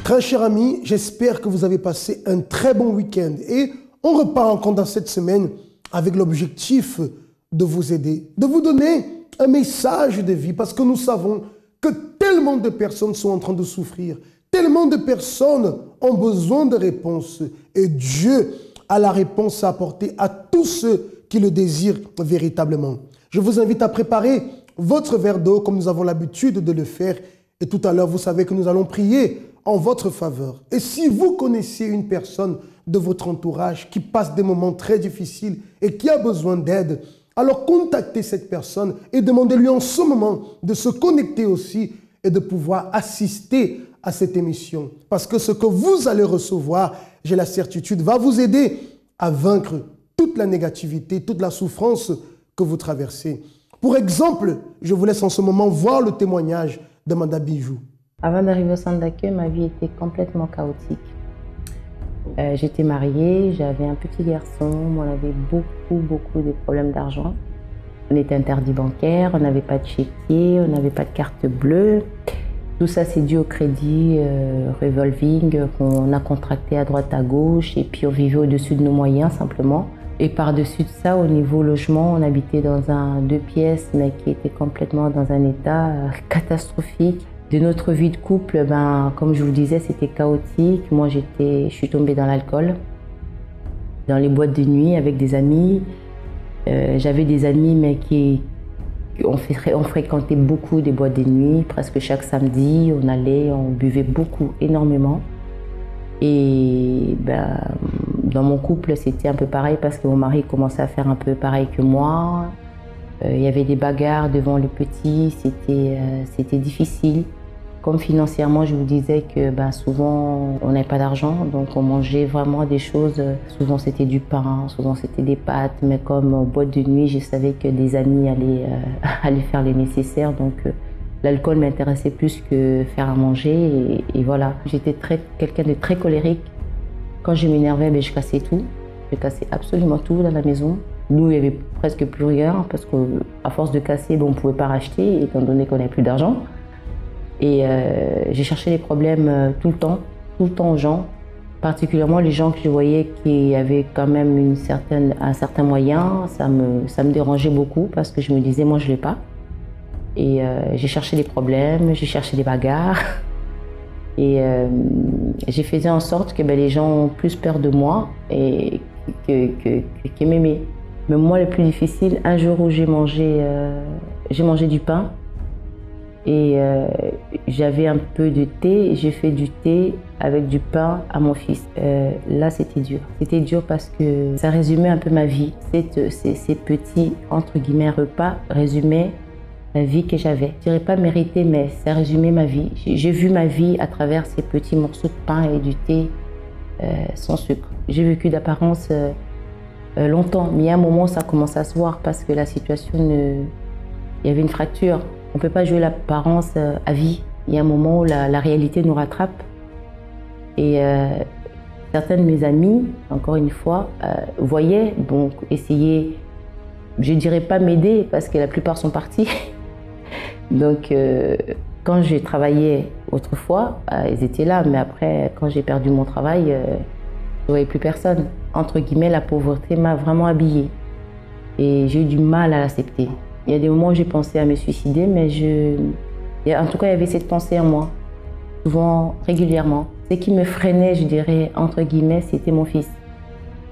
Très chers amis, j'espère que vous avez passé un très bon week-end et on repart encore dans cette semaine avec l'objectif de vous aider, de vous donner un message de vie parce que nous savons que tellement de personnes sont en train de souffrir, tellement de personnes ont besoin de réponses et Dieu a la réponse à apporter à tous ceux qui le désirent véritablement. Je vous invite à préparer votre verre d'eau comme nous avons l'habitude de le faire et tout à l'heure vous savez que nous allons prier en votre faveur. Et si vous connaissez une personne de votre entourage qui passe des moments très difficiles et qui a besoin d'aide, alors contactez cette personne et demandez-lui en ce moment de se connecter aussi et de pouvoir assister à cette émission. Parce que ce que vous allez recevoir, j'ai la certitude, va vous aider à vaincre toute la négativité, toute la souffrance que vous traversez. Pour exemple, je vous laisse en ce moment voir le témoignage de Mme Bijou. Avant d'arriver au centre d'accueil, ma vie était complètement chaotique. J'étais mariée, j'avais un petit garçon, on avait beaucoup de problèmes d'argent. On était interdit bancaire, on n'avait pas de chéquier, on n'avait pas de carte bleue. Tout ça, c'est dû au crédit revolving qu'on a contracté à droite à gauche et puis on vivait au-dessus de nos moyens simplement. Et par-dessus de ça, au niveau logement, on habitait dans un 2 pièces mais qui était complètement dans un état catastrophique. De notre vie de couple, comme je vous disais, c'était chaotique. Moi, je suis tombée dans l'alcool, dans les boîtes de nuit avec des amis. J'avais des amis, mais on fréquentait beaucoup des boîtes de nuit. Presque chaque samedi, on allait, on buvait beaucoup, énormément. Et dans mon couple, c'était un peu pareil parce que mon mari commençait à faire un peu pareil que moi. Il y avait des bagarres devant le petit, c'était difficile. Comme financièrement, je vous disais que souvent on n'avait pas d'argent, donc on mangeait vraiment des choses. Souvent c'était du pain, souvent c'était des pâtes, mais comme en boîte de nuit, je savais que des amis allaient faire les nécessaires, donc l'alcool m'intéressait plus que faire à manger. Et voilà, j'étais quelqu'un de très colérique. Quand je m'énervais, je cassais tout. Je cassais absolument tout dans la maison. Nous, il n'y avait presque plus rien parce qu'à force de casser, on ne pouvait pas racheter étant donné qu'on n'avait plus d'argent. Et j'ai cherché les problèmes tout le temps aux gens, particulièrement les gens que je voyais qui avaient quand même un certain moyen. Ça me dérangeait beaucoup parce que je me disais, moi je ne l'ai pas. Et j'ai cherché les problèmes, j'ai cherché des bagarres. Et j'ai fait en sorte que les gens ont plus peur de moi et qu'ils m'aimaient. Mais moi, le plus difficile, un jour où j'ai mangé du pain et j'avais un peu de thé, j'ai fait du thé avec du pain à mon fils. Là, c'était dur. C'était dur parce que ça résumait un peu ma vie. Ces petits, entre guillemets, repas résumaient la vie que j'avais. Je dirais pas méritée, mais ça résumait ma vie. J'ai vu ma vie à travers ces petits morceaux de pain et du thé sans sucre. J'ai vécu d'apparence longtemps, mais il y a un moment ça commence à se voir parce que la situation, il y avait une fracture. On ne peut pas jouer l'apparence à vie. Il y a un moment où la réalité nous rattrape. Et certains de mes amis, encore une fois, voyaient, donc essayer, je ne dirais pas m'aider parce que la plupart sont partis. Donc quand j'ai travaillé autrefois, ils étaient là, mais après, quand j'ai perdu mon travail, je ne voyais plus personne. Entre guillemets, la pauvreté m'a vraiment habillée et j'ai eu du mal à l'accepter. Il y a des moments où j'ai pensé à me suicider, mais en tout cas, il y avait cette pensée en moi, souvent, régulièrement. Ce qui me freinait, je dirais, entre guillemets, c'était mon fils.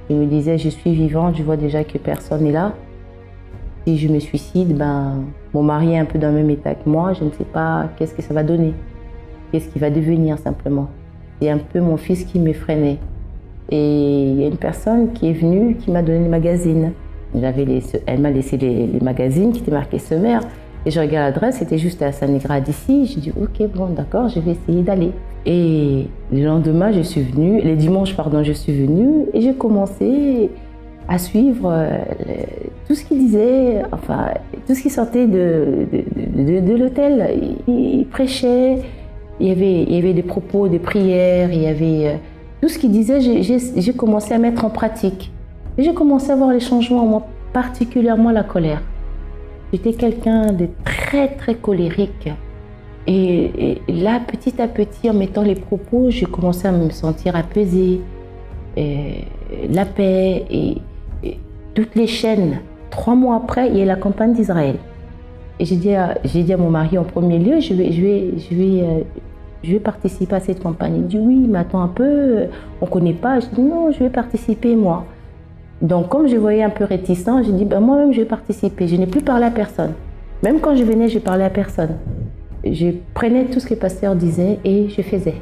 Je me disais, je suis vivante, je vois déjà que personne n'est là. Si je me suicide, mon mari est un peu dans le même état que moi, je ne sais pas qu'est-ce que ça va donner, qu'est-ce qu'il va devenir simplement. C'est un peu mon fils qui me freinait. Et il y a une personne qui est venue, qui m'a donné les magazines. Elle m'a laissé les magazines qui étaient marqués sommaire. Et je regarde l'adresse, c'était juste à Saint-Négrad d'ici. Je dis, ok, bon, d'accord, je vais essayer d'aller. Et le lendemain, les dimanches, je suis venue et j'ai commencé à suivre tout ce qu'il disait, enfin, tout ce qui sortait de l'hôtel. Il prêchait, il y avait des propos, des prières, il y avait tout ce qu'il disait, j'ai commencé à mettre en pratique. Et j'ai commencé à voir les changements en moi, particulièrement la colère. J'étais quelqu'un de très colérique. Et là, petit à petit, en mettant les propos, j'ai commencé à me sentir apaisée. La paix et toutes les chaînes. 3 mois après, il y a la campagne d'Israël. Et j'ai dit à mon mari en premier lieu, je vais participer à cette campagne. Il dit oui, mais attends un peu, on ne connaît pas. Je dis non, je vais participer moi. Donc comme je voyais un peu réticent, j'ai dit moi-même je vais participer. Je n'ai plus parlé à personne. Même quand je venais, je parlais à personne. Je prenais tout ce que le pasteur disait et je faisais.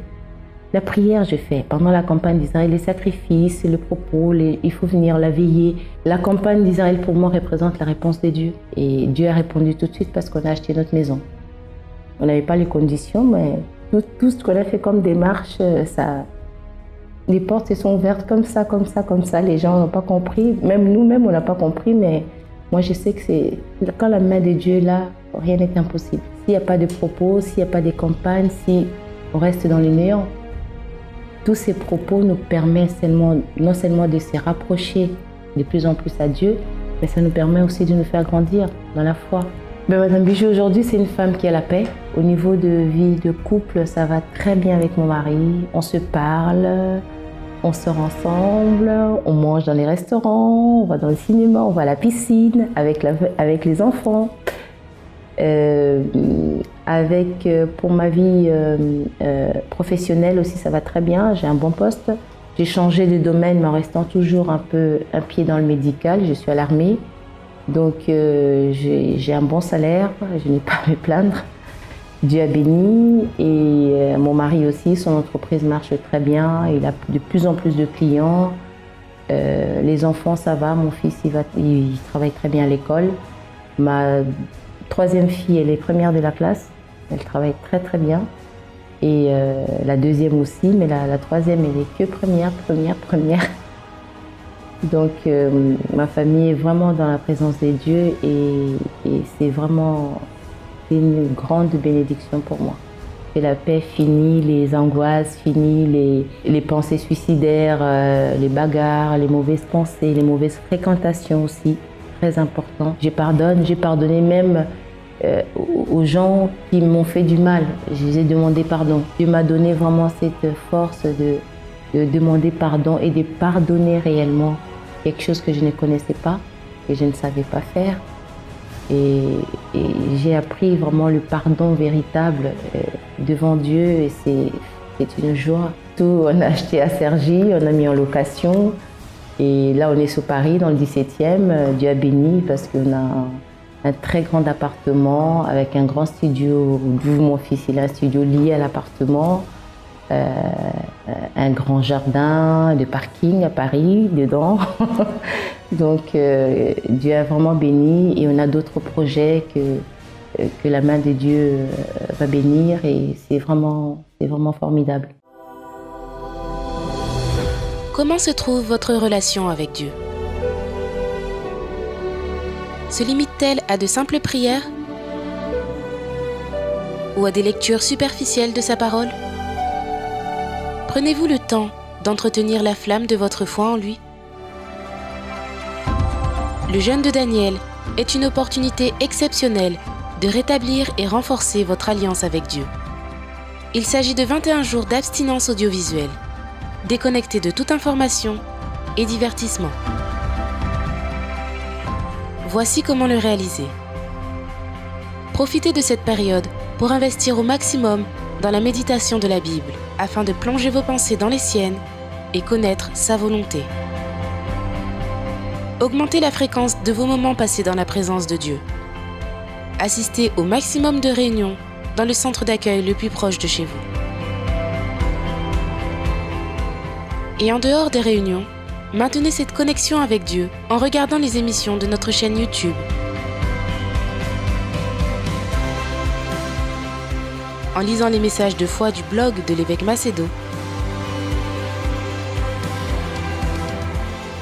La prière, je fais. Pendant la campagne d'Israël, les sacrifices, le propos, il faut venir la veiller. La campagne d'Israël, pour moi, représente la réponse de Dieu. Et Dieu a répondu tout de suite parce qu'on a acheté notre maison. On n'avait pas les conditions, mais tout ce qu'on a fait comme démarche, les portes se sont ouvertes comme ça, comme ça, comme ça. Les gens n'ont pas compris. Même nous-mêmes, on n'a pas compris, mais moi, je sais que quand la main de Dieu est là, rien n'est impossible. S'il n'y a pas de propos, s'il n'y a pas de campagne, si on reste dans le néant, tous ces propos nous permettent non seulement de se rapprocher de plus en plus à Dieu, mais ça nous permet aussi de nous faire grandir dans la foi. Mais Madame Bijou, aujourd'hui, c'est une femme qui a la paix. Au niveau de vie de couple, ça va très bien avec mon mari. On se parle, on sort ensemble, on mange dans les restaurants, on va dans le cinéma, on va à la piscine avec les enfants. Pour ma vie professionnelle aussi, ça va très bien. J'ai un bon poste. J'ai changé de domaine, mais en restant toujours un pied dans le médical. Je suis à l'armée, donc j'ai un bon salaire. Je n'ai pas à me plaindre. Dieu a béni et mon mari aussi. Son entreprise marche très bien. Il a de plus en plus de clients. Les enfants, ça va. Mon fils, il travaille très bien à l'école. Ma 3e fille, elle est première de la classe. Elle travaille très très bien. Et la 2e aussi, mais la 3e, elle est que première. Donc ma famille est vraiment dans la présence de Dieu et c'est vraiment une grande bénédiction pour moi. Et la paix finit les angoisses, finit les pensées suicidaires, les bagarres, les mauvaises pensées, les mauvaises fréquentations aussi, très important. J'ai pardonné même aux gens qui m'ont fait du mal. Je les ai demandé pardon. Dieu m'a donné vraiment cette force de demander pardon et de pardonner réellement quelque chose que je ne connaissais pas, que je ne savais pas faire. Et j'ai appris vraiment le pardon véritable devant Dieu et c'est une joie. Tout, on a acheté à Cergy, on a mis en location et là on est sur Paris dans le 17e. Dieu a béni parce qu'on a un très grand appartement avec un grand studio, d'où mon fils il a un studio lié à l'appartement, un grand jardin de parking à Paris dedans. Donc Dieu a vraiment béni et on a d'autres projets que la main de Dieu va bénir et c'est vraiment formidable. Comment se trouve votre relation avec Dieu ? Se limite-t-elle à de simples prières ? Ou à des lectures superficielles de sa parole ? Prenez-vous le temps d'entretenir la flamme de votre foi en lui ? Le jeûne de Daniel est une opportunité exceptionnelle de rétablir et renforcer votre alliance avec Dieu. Il s'agit de 21 jours d'abstinence audiovisuelle, déconnectés de toute information et divertissement. Voici comment le réaliser. Profitez de cette période pour investir au maximum dans la méditation de la Bible, afin de plonger vos pensées dans les siennes et connaître sa volonté. Augmentez la fréquence de vos moments passés dans la présence de Dieu. Assistez au maximum de réunions dans le centre d'accueil le plus proche de chez vous. Et en dehors des réunions, maintenez cette connexion avec Dieu en regardant les émissions de notre chaîne YouTube. En lisant les messages de foi du blog de l'évêque Macedo.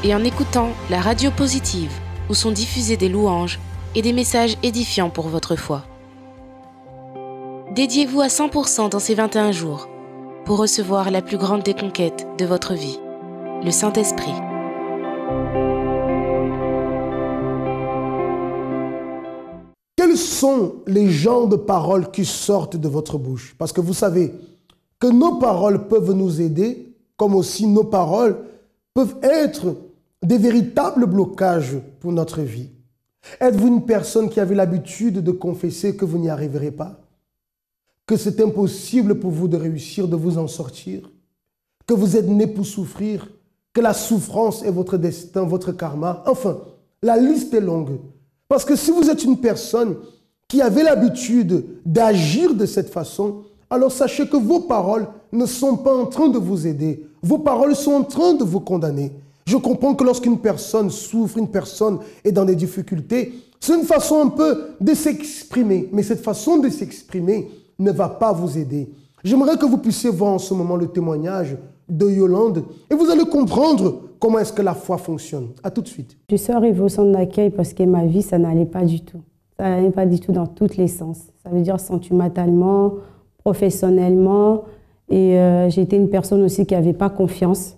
Et en écoutant la radio positive où sont diffusées des louanges et des messages édifiants pour votre foi. Dédiez-vous à 100% dans ces 21 jours pour recevoir la plus grande des conquêtes de votre vie, le Saint-Esprit. Quel quels sont les genres de paroles qui sortent de votre bouche? Parce que vous savez que nos paroles peuvent nous aider, comme aussi nos paroles peuvent être des véritables blocages pour notre vie. Êtes-vous une personne qui avait l'habitude de confesser que vous n'y arriverez pas? Que c'est impossible pour vous de réussir, de vous en sortir? Que vous êtes né pour souffrir? Que la souffrance est votre destin, votre karma? Enfin, la liste est longue. Parce que si vous êtes une personne qui avait l'habitude d'agir de cette façon, alors sachez que vos paroles ne sont pas en train de vous aider. Vos paroles sont en train de vous condamner. Je comprends que lorsqu'une personne souffre, une personne est dans des difficultés, c'est une façon un peu de s'exprimer. Mais cette façon de s'exprimer ne va pas vous aider. J'aimerais que vous puissiez voir en ce moment le témoignage de Yolande et vous allez comprendre comment est-ce que la foi fonctionne. À tout de suite. Je suis arrivée au centre d'accueil parce que ma vie, ça n'allait pas du tout. Ça n'allait pas du tout dans tous les sens. Ça veut dire sentimentalement, professionnellement. Et j'étais une personne aussi qui n'avait pas confiance.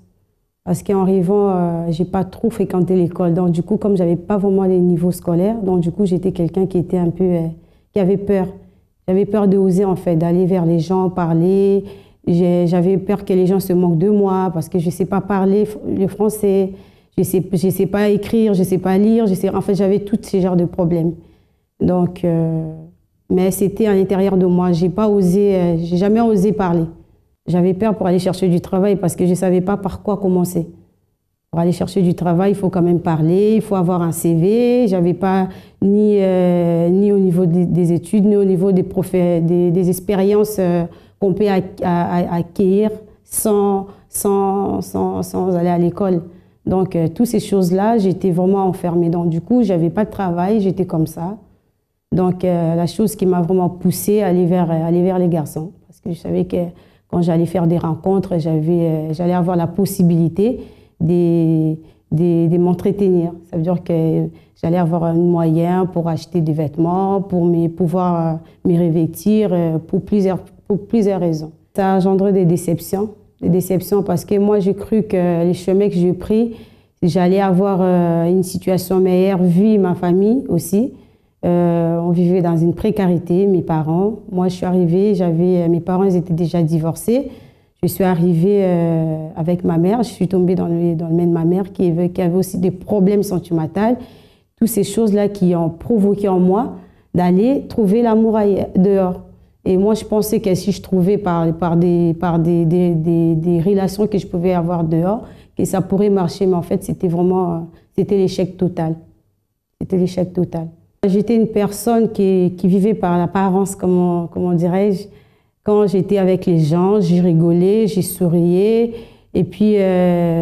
Parce qu'en arrivant, je n'ai pas trop fréquenté l'école. Donc du coup, comme je n'avais pas vraiment les niveaux scolaires, donc du coup, j'étais quelqu'un qui était un peu... qui avait peur. J'avais peur d'oser en fait, d'aller vers les gens, parler. J'avais peur que les gens se moquent de moi parce que je ne sais pas parler le français, je ne sais pas écrire, je ne sais pas lire. En fait, j'avais tous ces genres de problèmes. Donc, mais c'était à l'intérieur de moi. J'ai jamais osé parler. J'avais peur pour aller chercher du travail parce que je ne savais pas par quoi commencer. Pour aller chercher du travail, il faut quand même parler, il faut avoir un CV. Je n'avais pas ni au niveau des études, ni au niveau des expériences qu'on peut acquérir sans aller à l'école. Donc, toutes ces choses-là, j'étais vraiment enfermée. Donc, du coup, je n'avais pas de travail, j'étais comme ça. Donc, la chose qui m'a vraiment poussée à aller vers les garçons. Parce que je savais que quand j'allais faire des rencontres, j'allais avoir la possibilité de m'entretenir. Ça veut dire que j'allais avoir un moyen pour acheter des vêtements, pour pouvoir me revêtir, pour plusieurs raisons. Ça a engendré des déceptions parce que moi j'ai cru que les chemins que j'ai pris, j'allais avoir une situation meilleure vu ma famille aussi. On vivait dans une précarité, mes parents. Moi je suis arrivée, mes parents ils étaient déjà divorcés. Je suis arrivée avec ma mère, je suis tombée dans le domaine de ma mère qui avait aussi des problèmes sentimentaux. Toutes ces choses-là qui ont provoqué en moi d'aller trouver l'amour dehors. Et moi, je pensais que si je trouvais par des relations que je pouvais avoir dehors, que ça pourrait marcher. Mais en fait, c'était l'échec total. C'était l'échec total. J'étais une personne qui vivait par l'apparence, comment dirais-je. Quand j'étais avec les gens, j'y rigolais, j'y souriais. Et puis,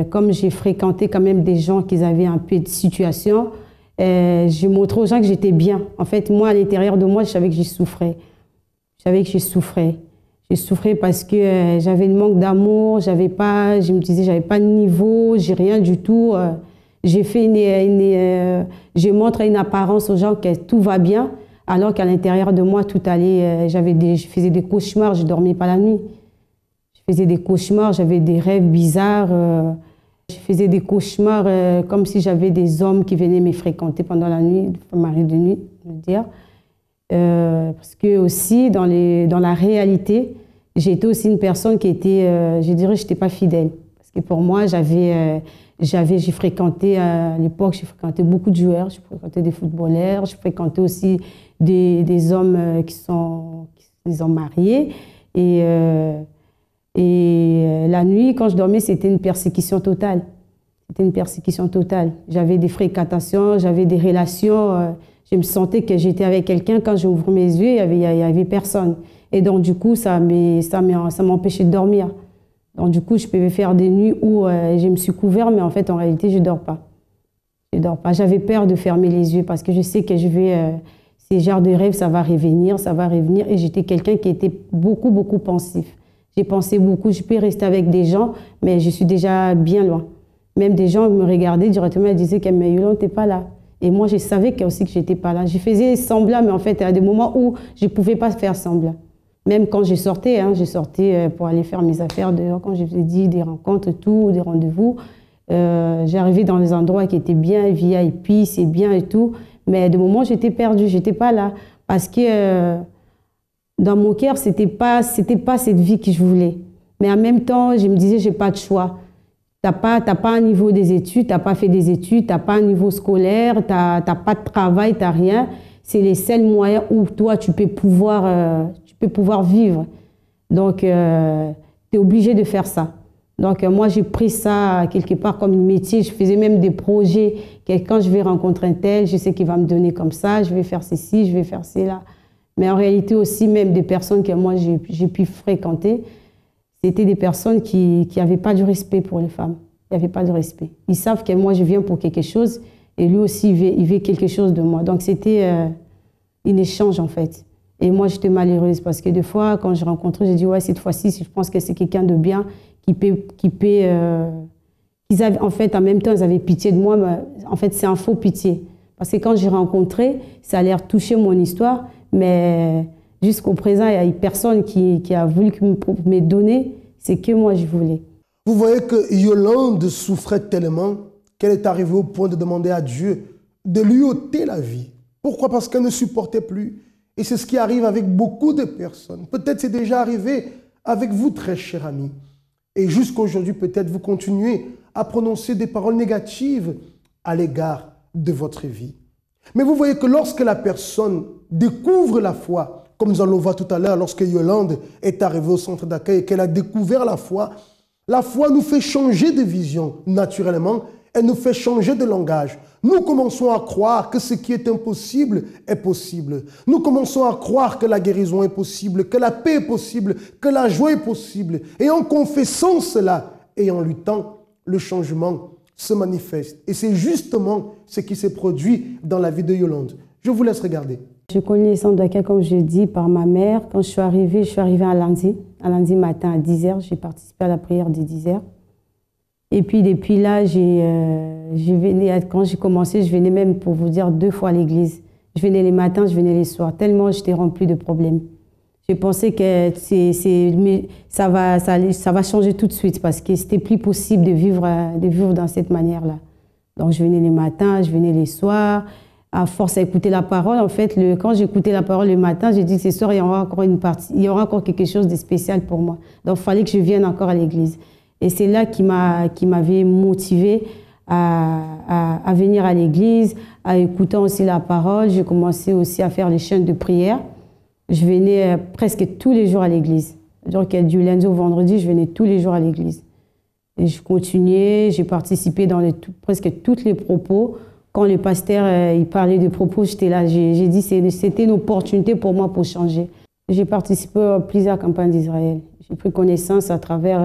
comme j'ai fréquenté quand même des gens qui avaient un peu de situation, j'ai montré aux gens que j'étais bien. En fait, moi, à l'intérieur de moi, je savais que j'y souffrais. Je savais que je souffrais. Je souffrais parce que j'avais le manque d'amour, je me disais, j'avais pas de niveau, j'ai rien du tout. Je montre une apparence aux gens que tout va bien, alors qu'à l'intérieur de moi, tout allait. Je faisais des cauchemars, je dormais pas la nuit. Je faisais des cauchemars, j'avais des rêves bizarres. Je faisais des cauchemars comme si j'avais des hommes qui venaient me fréquenter pendant la nuit, mari de nuit, je veux dire. Parce que aussi, dans la réalité, j'étais aussi une personne qui était, je dirais, je n'étais pas fidèle. Parce que pour moi, j'ai fréquenté, à l'époque, j'ai fréquenté beaucoup de joueurs, j'ai fréquenté des footballeurs, j'ai fréquenté aussi des hommes qui sont mariés. Et la nuit, quand je dormais, c'était une persécution totale. C'était une persécution totale. J'avais des fréquentations, j'avais des relations. Je me sentais que j'étais avec quelqu'un. Quand j'ouvre mes yeux, il n'y avait personne. Et donc, du coup, ça m'empêchait de dormir. Donc, du coup, je pouvais faire des nuits où je me suis couvert, mais en fait, en réalité, je ne dors pas. Je dors pas. J'avais peur de fermer les yeux parce que je sais que ces genres de rêves, ça va revenir, ça va revenir. Et j'étais quelqu'un qui était beaucoup, beaucoup pensif. J'ai pensé beaucoup. Je peux rester avec des gens, mais je suis déjà bien loin. Même des gens me regardaient directement et disaient que mais Yolande, tu n'es pas là. Et moi, je savais aussi que je n'étais pas là. Je faisais semblant, mais en fait, il y a des moments où je ne pouvais pas faire semblant. Même quand je sortais pour aller faire mes affaires dehors, quand je vous ai dit des rencontres, tout, des rendez-vous. J'arrivais dans des endroits qui étaient bien VIP, c'est bien et tout. Mais de moments, j'étais perdue, je n'étais pas là. Parce que dans mon cœur, c'était pas cette vie que je voulais. Mais en même temps, je me disais, j'ai pas de choix. T'as pas un niveau des études, t'as pas fait des études, t'as pas un niveau scolaire, t'as pas de travail, t'as rien. C'est les seuls moyens où toi, tu peux pouvoir vivre. Donc, tu es obligé de faire ça. Donc, moi, j'ai pris ça quelque part comme un métier. Je faisais même des projets. Quand je vais rencontrer un tel, je sais qu'il va me donner comme ça, je vais faire ceci, je vais faire cela. Mais en réalité aussi, même des personnes que moi, j'ai pu fréquenter, c'était des personnes qui n'avaient pas du respect pour les femmes. Il n'y avait pas de respect. Ils savent que moi, je viens pour quelque chose et lui aussi, il veut quelque chose de moi. Donc, c'était un échange, en fait. Et moi, j'étais malheureuse parce que des fois, quand je rencontrais, j'ai dit, ouais, cette fois-ci, je pense que c'est quelqu'un de bien en fait, en même temps, ils avaient pitié de moi, mais en fait, c'est un faux pitié. Parce que quand j'ai rencontré, ça a l'air toucher mon histoire, mais jusqu'au présent, il n'y a eu personne qui a voulu me donner ce que moi, je voulais. Vous voyez que Yolande souffrait tellement qu'elle est arrivée au point de demander à Dieu de lui ôter la vie. Pourquoi? Parce qu'elle ne supportait plus. Et c'est ce qui arrive avec beaucoup de personnes. Peut-être c'est déjà arrivé avec vous, très cher ami. Et jusqu'aujourd'hui, peut-être vous continuez à prononcer des paroles négatives à l'égard de votre vie. Mais vous voyez que lorsque la personne découvre la foi, comme nous allons voir tout à l'heure, lorsque Yolande est arrivée au centre d'accueil et qu'elle a découvert la foi nous fait changer de vision naturellement, elle nous fait changer de langage. Nous commençons à croire que ce qui est impossible est possible. Nous commençons à croire que la guérison est possible, que la paix est possible, que la joie est possible. Et en confessant cela et en luttant, le changement se manifeste. Et c'est justement ce qui s'est produit dans la vie de Yolande. Je vous laisse regarder. Je connais les centres d'accueil, comme je dis, par ma mère. Quand je suis arrivée à lundi matin à 10h. J'ai participé à la prière de 10h. Et puis depuis là, quand j'ai commencé, je venais même, pour vous dire, 2 fois à l'église. Je venais les matins, je venais les soirs, tellement j'étais remplie de problèmes. J'ai pensé que ça va changer tout de suite parce que c'était plus possible de vivre dans cette manière-là. Donc je venais les matins, je venais les soirs. À force à écouter la parole, en fait, quand j'écoutais la parole le matin, j'ai dit que ce soir, il y aura encore quelque chose de spécial pour moi. Donc il fallait que je vienne encore à l'église. Et c'est là qui m'avait motivée à venir à l'église, à écouter aussi la parole. J'ai commencé aussi à faire les chaînes de prière. Je venais presque tous les jours à l'église. Donc du lundi au vendredi, je venais tous les jours à l'église. Et je continuais, j'ai participé dans presque tous les propos. Quand le pasteur il parlait de propos, j'étais là. J'ai dit que c'était une opportunité pour moi pour changer. J'ai participé à plusieurs campagnes d'Israël. J'ai pris connaissance à travers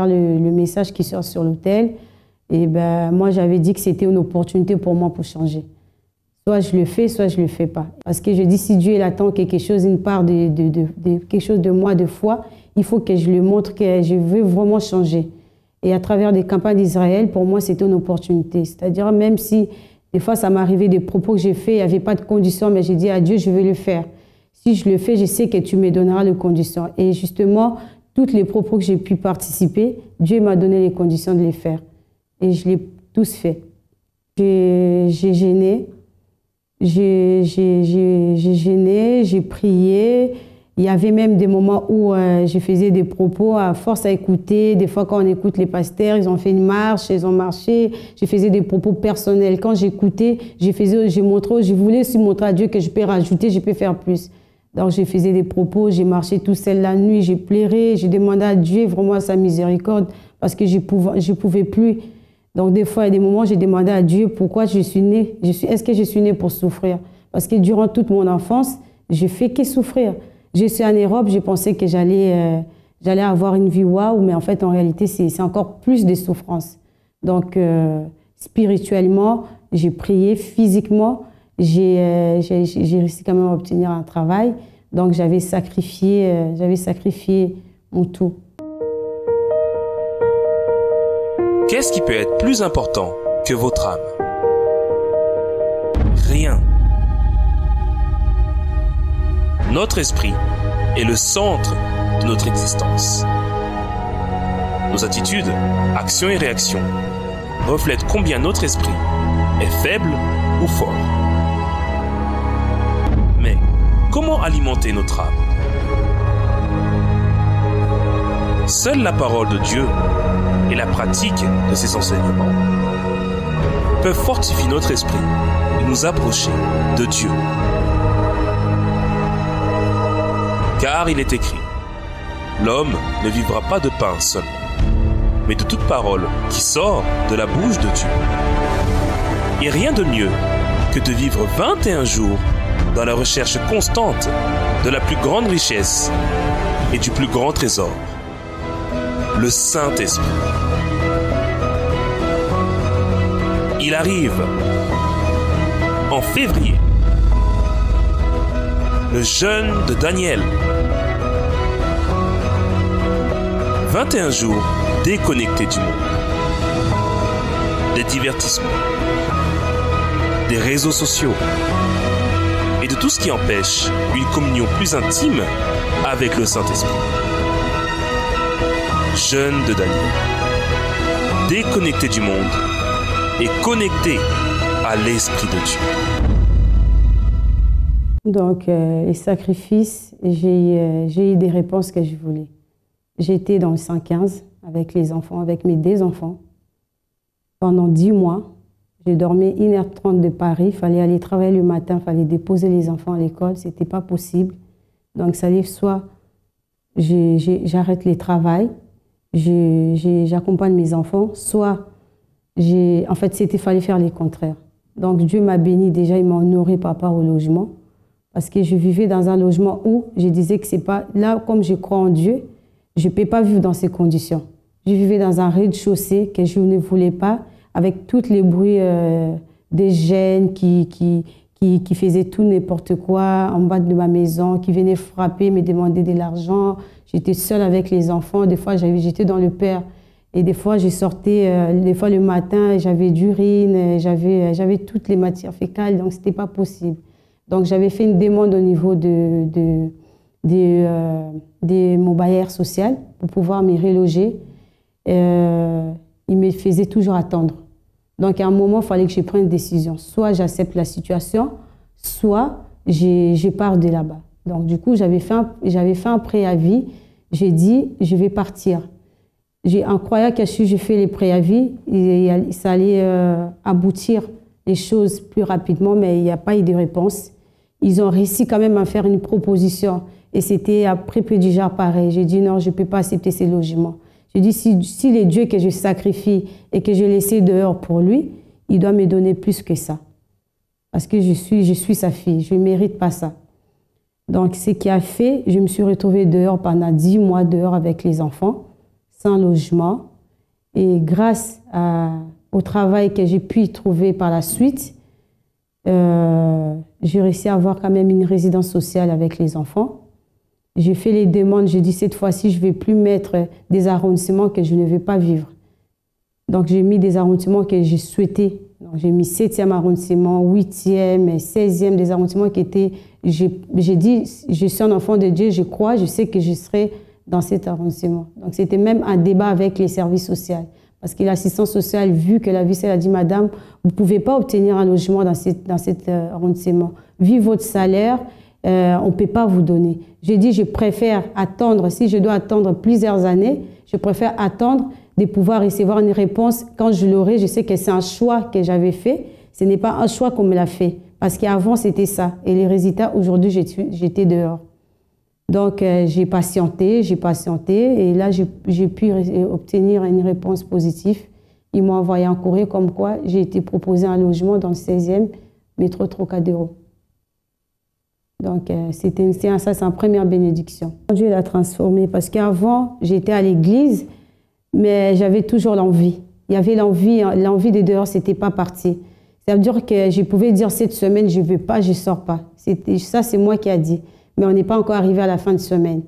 le message qui sort sur l'autel. Et moi, j'avais dit que c'était une opportunité pour moi pour changer. Soit je le fais, soit je ne le fais pas. Parce que je dis, si Dieu il attend quelque chose, une part de quelque chose de moi, de foi, il faut que je lui montre que je veux vraiment changer. Et à travers des campagnes d'Israël, pour moi, c'était une opportunité. C'est-à-dire, même si des fois, ça m'arrivait des propos que j'ai faits, il n'y avait pas de conditions, mais j'ai dit à Dieu, je vais le faire. Si je le fais, je sais que tu me donneras les conditions. Et justement, tous les propos que j'ai pu participer, Dieu m'a donné les conditions de les faire. Et je l'ai tous fait. J'ai gêné, j'ai gêné, j'ai prié. Il y avait même des moments où je faisais des propos à force à écouter. Des fois, quand on écoute les pasteurs, ils ont fait une marche, ils ont marché. Je faisais des propos personnels. Quand j'écoutais, je voulais aussi montrer à Dieu que je peux rajouter, je peux faire plus. Donc, je faisais des propos, j'ai marché tout seul la nuit, j'ai pleuré, j'ai demandé à Dieu vraiment sa miséricorde parce que je ne pouvais plus. Donc, des fois, il y a des moments, j'ai demandé à Dieu pourquoi je suis née. Est-ce que je suis née pour souffrir? Parce que durant toute mon enfance, je fais que souffrir. Je suis en Europe, je pensais que j'allais avoir une vie waouh, mais en fait, en réalité, c'est encore plus de souffrance. Donc, spirituellement, j'ai prié, physiquement, j'ai réussi quand même à obtenir un travail. Donc, j'avais sacrifié mon tout. Qu'est-ce qui peut être plus important que votre âme? Rien. Notre esprit est le centre de notre existence. Nos attitudes, actions et réactions reflètent combien notre esprit est faible ou fort. Mais comment alimenter notre âme. Seule la parole de Dieu et la pratique de ses enseignements peuvent fortifier notre esprit et nous approcher de Dieu. Car il est écrit, l'homme ne vivra pas de pain seulement, mais de toute parole qui sort de la bouche de Dieu. Et rien de mieux que de vivre 21 jours dans la recherche constante de la plus grande richesse et du plus grand trésor, le Saint-Esprit. Il arrive en février, le jeûne de Daniel. 21 jours déconnectés du monde, des divertissements, des réseaux sociaux et de tout ce qui empêche une communion plus intime avec le Saint-Esprit. Jeûne de Daniel, déconnecté du monde et connecté à l'Esprit de Dieu. Donc, les sacrifices, j'ai eu des réponses que je voulais. J'étais dans le 115 avec les enfants, avec mes 2 enfants. Pendant 10 mois, j'ai dormi 1h30 de Paris. Il fallait aller travailler le matin, il fallait déposer les enfants à l'école. Ce n'était pas possible. Donc, ça allait soit j'arrête le travail, j'accompagne mes enfants, soit en fait, il fallait faire les contraires. Donc, Dieu m'a béni. Déjà, il m'a honoré par rapport au logement. Parce que je vivais dans un logement où je disais que c'est pas... Là, comme je crois en Dieu, je ne peux pas vivre dans ces conditions. Je vivais dans un rez-de-chaussée que je ne voulais pas, avec tous les bruits des jeunes qui faisaient tout n'importe quoi en bas de ma maison, qui venaient frapper, me demander de l'argent. J'étais seule avec les enfants. Des fois, j'étais dans le père. Et des fois, je sortais, des fois le matin, j'avais d'urine, j'avais toutes les matières fécales, donc ce n'était pas possible. Donc, j'avais fait une demande au niveau de mon bailleur social pour pouvoir me reloger. Il me faisait toujours attendre. Donc, à un moment, il fallait que je prenne une décision. Soit j'accepte la situation, soit je pars de là-bas. Donc, du coup, j'avais fait un préavis. J'ai dit, je vais partir. En croyant que si je fais les préavis, ça allait aboutir les choses plus rapidement, mais il n'y a pas eu de réponse. Ils ont réussi quand même à faire une proposition. Et c'était après Pédijard pareil. J'ai dit non, je ne peux pas accepter ces logements. J'ai dit si les dieux que je sacrifie et que je laissais dehors pour lui, il doit me donner plus que ça. Parce que je suis sa fille. Je ne mérite pas ça. Donc, ce qui a fait, je me suis retrouvée dehors pendant 10 mois dehors avec les enfants, sans logement. Et grâce au travail que j'ai pu trouver par la suite, j'ai réussi à avoir quand même une résidence sociale avec les enfants. J'ai fait les demandes, j'ai dit cette fois-ci, je ne vais plus mettre des arrondissements que je ne veux pas vivre. Donc j'ai mis des arrondissements que j'ai souhaités. J'ai mis 7e arrondissement, 8e et 16e, des arrondissements qui étaient... J'ai dit, je suis un enfant de Dieu, je crois, je sais que je serai dans cet arrondissement. Donc c'était même un débat avec les services sociaux. Parce que l'assistance sociale, vu que la vice, elle a dit, madame, vous ne pouvez pas obtenir un logement dans cet arrondissement. Vu votre salaire, on ne peut pas vous donner. J'ai dit, je préfère attendre, si je dois attendre plusieurs années, je préfère attendre de pouvoir recevoir une réponse. Quand je l'aurai, je sais que c'est un choix que j'avais fait. Ce n'est pas un choix qu'on me l'a fait. Parce qu'avant, c'était ça. Et les résultats, aujourd'hui, j'étais dehors. Donc, j'ai patienté. Et là, j'ai pu obtenir une réponse positive. Ils m'ont envoyé un courrier comme quoi j'ai été proposé un logement dans le 16e, métro Trocadéro. Donc, ça, c'est une première bénédiction. Dieu l'a transformé parce qu'avant, j'étais à l'église, mais j'avais toujours l'envie. Il y avait l'envie de dehors, c'était pas parti. Ça veut dire que je pouvais dire cette semaine, je ne veux pas, je ne sors pas. Ça, c'est moi qui ai dit. Mais on n'est pas encore arrivé à la fin de semaine.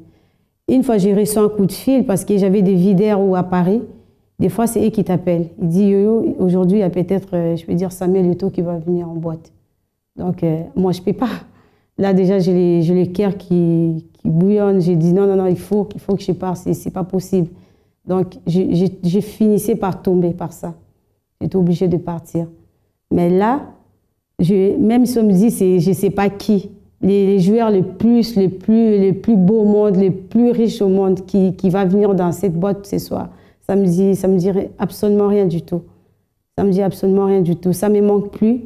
Une fois, j'ai reçu un coup de fil parce que j'avais des videurs à Paris. Des fois, c'est eux qui t'appellent. Il dit, Yo-Yo, aujourd'hui, il y a peut-être, je peux dire, Samuel Leto qui va venir en boîte. Donc, moi, je ne peux pas. Là, déjà, j'ai le cœur qui bouillonne. J'ai dit, non, il faut que je parte. Ce n'est pas possible. Donc, j'ai finissé par tomber par ça. J'étais obligée de partir. Mais là, même si on me dit, je ne sais pas qui, les joueurs les plus beaux au monde, les plus riches au monde qui va venir dans cette boîte ce soir. Ça me dit absolument rien du tout. Ça me dit absolument rien du tout. Ça ne me manque plus,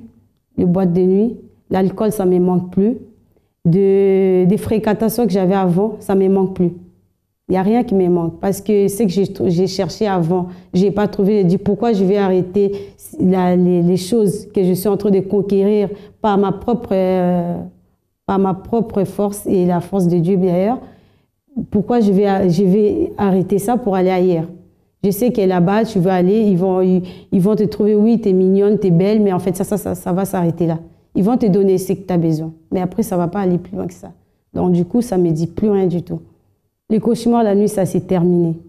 les boîtes de nuit. L'alcool, ça ne me manque plus. Des fréquentations que j'avais avant, ça ne me manque plus. Il n'y a rien qui me manque. Parce que c'est que j'ai cherché avant, je n'ai pas trouvé. J'ai dit pourquoi je vais arrêter les choses que je suis en train de conquérir par ma propre force et la force de Dieu d'ailleurs. Pourquoi je vais arrêter ça pour aller ailleurs? Je sais que là-bas, tu veux aller, ils vont te trouver, oui, tu es mignonne, tu es belle, mais en fait, ça va s'arrêter là. Ils vont te donner ce que tu as besoin. Mais après, ça ne va pas aller plus loin que ça. Donc, du coup, ça ne me dit plus rien du tout. Les cauchemars, la nuit, ça s'est terminé.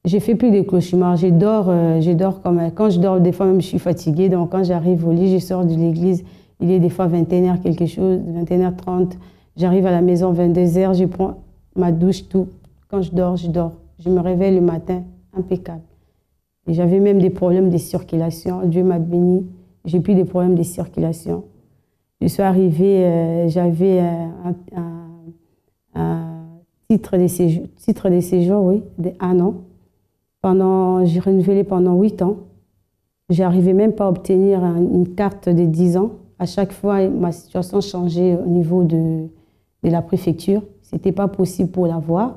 Je ne fais plus de cauchemars. Je dors comme... Quand je dors, des fois, même, je suis fatiguée. Donc, quand j'arrive au lit, je sors de l'église. Il est des fois 21h quelque chose, 21h30. J'arrive à la maison 22h, je prends ma douche, tout. Quand je dors, je dors. Je me réveille le matin, impeccable. Et j'avais même des problèmes de circulation. Dieu m'a béni. J'ai plus de problèmes de circulation. Je suis arrivée, j'avais un titre de séjour, oui, d'1 an. J'ai renouvelé pendant 8 ans. J'arrivais même pas à obtenir une carte de 10 ans. À chaque fois, ma situation changeait au niveau de la préfecture. Ce n'était pas possible pour l'avoir.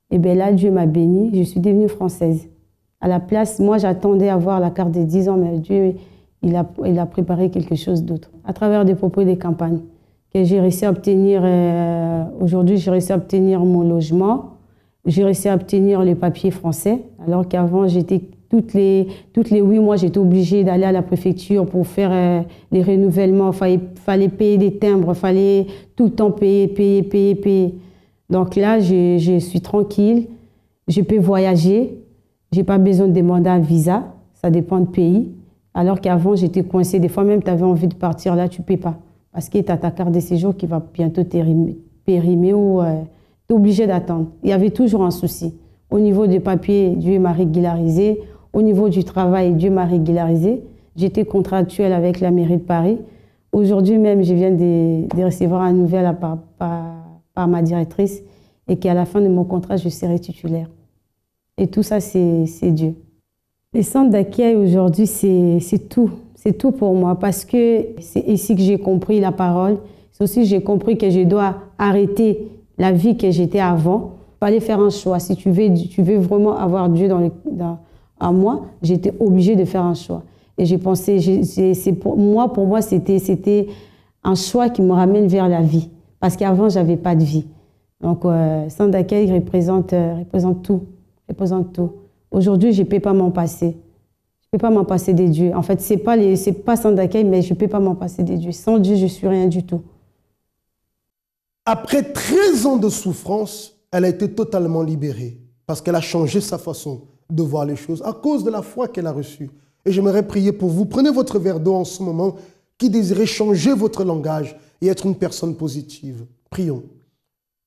Et bien là, Dieu m'a bénie. Je suis devenue française. À la place, moi, j'attendais à avoir la carte de 10 ans, mais Dieu, il a préparé quelque chose d'autre. À travers des propos des campagnes, que j'ai réussi à obtenir, aujourd'hui, j'ai réussi à obtenir mon logement. J'ai réussi à obtenir les papiers français, alors qu'avant, toutes les 8 mois, j'étais obligée d'aller à la préfecture pour faire les renouvellements. Fallait payer des timbres, fallait tout le temps payer. Donc là, je suis tranquille, je peux voyager, je n'ai pas besoin de demander un visa, ça dépend du pays. Alors qu'avant, j'étais coincée. Des fois même, tu avais envie de partir là, tu ne peux pas. Parce que tu as ta carte de séjour qui va bientôt périmer ou tu es obligé d'attendre. Il y avait toujours un souci. Au niveau des papiers, Dieu m'a régularisé. Au niveau du travail, Dieu m'a régularisé. J'étais contractuelle avec la mairie de Paris. Aujourd'hui même, je viens de recevoir un nouvel par ma directrice et qu'à la fin de mon contrat, je serai titulaire. Et tout ça, c'est Dieu. Les centres d'accueil aujourd'hui, c'est tout. C'est tout pour moi parce que c'est ici que j'ai compris la parole. C'est aussi que j'ai compris que je dois arrêter la vie que j'étais avant. Il fallait faire un choix. Si tu veux vraiment avoir Dieu en moi, j'étais obligée de faire un choix. Et j'ai pensé, pour moi, c'était un choix qui me ramène vers la vie. Parce qu'avant, je n'avais pas de vie. Donc, centre d'accueil représente tout. Aujourd'hui, je ne peux pas m'en passer. Je ne peux pas m'en passer des dieux. En fait, ce n'est pas centre d'accueil, mais je ne peux pas m'en passer des dieux. Sans Dieu, je ne suis rien du tout. Après 13 ans de souffrance, elle a été totalement libérée parce qu'elle a changé sa façon de voir les choses à cause de la foi qu'elle a reçue. Et j'aimerais prier pour vous. Prenez votre verre d'eau en ce moment qui désirez changer votre langage et être une personne positive. Prions.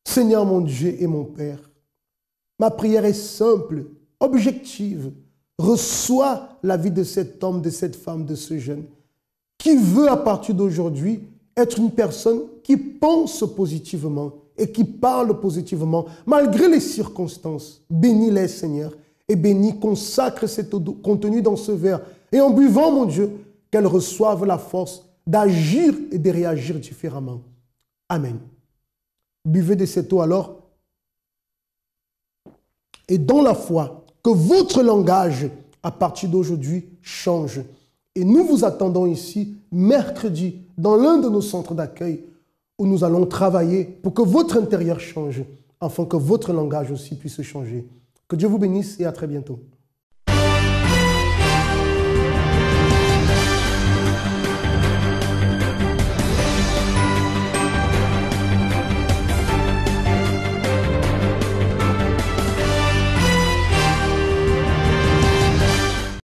Seigneur mon Dieu et mon Père, ma prière est simple, objective. Reçois la vie de cet homme, de cette femme, de ce jeune qui veut à partir d'aujourd'hui être une personne qui pense positivement et qui parle positivement malgré les circonstances. Bénis-les, Seigneur, et bénis, consacre cet eau contenue dans ce verre. Et en buvant, mon Dieu, qu'elle reçoive la force d'agir et de réagir différemment. Amen. Buvez de cette eau alors. Et dans la foi, que votre langage, à partir d'aujourd'hui, change. Et nous vous attendons ici, mercredi, dans l'un de nos centres d'accueil, où nous allons travailler pour que votre intérieur change, afin que votre langage aussi puisse changer. Que Dieu vous bénisse et à très bientôt.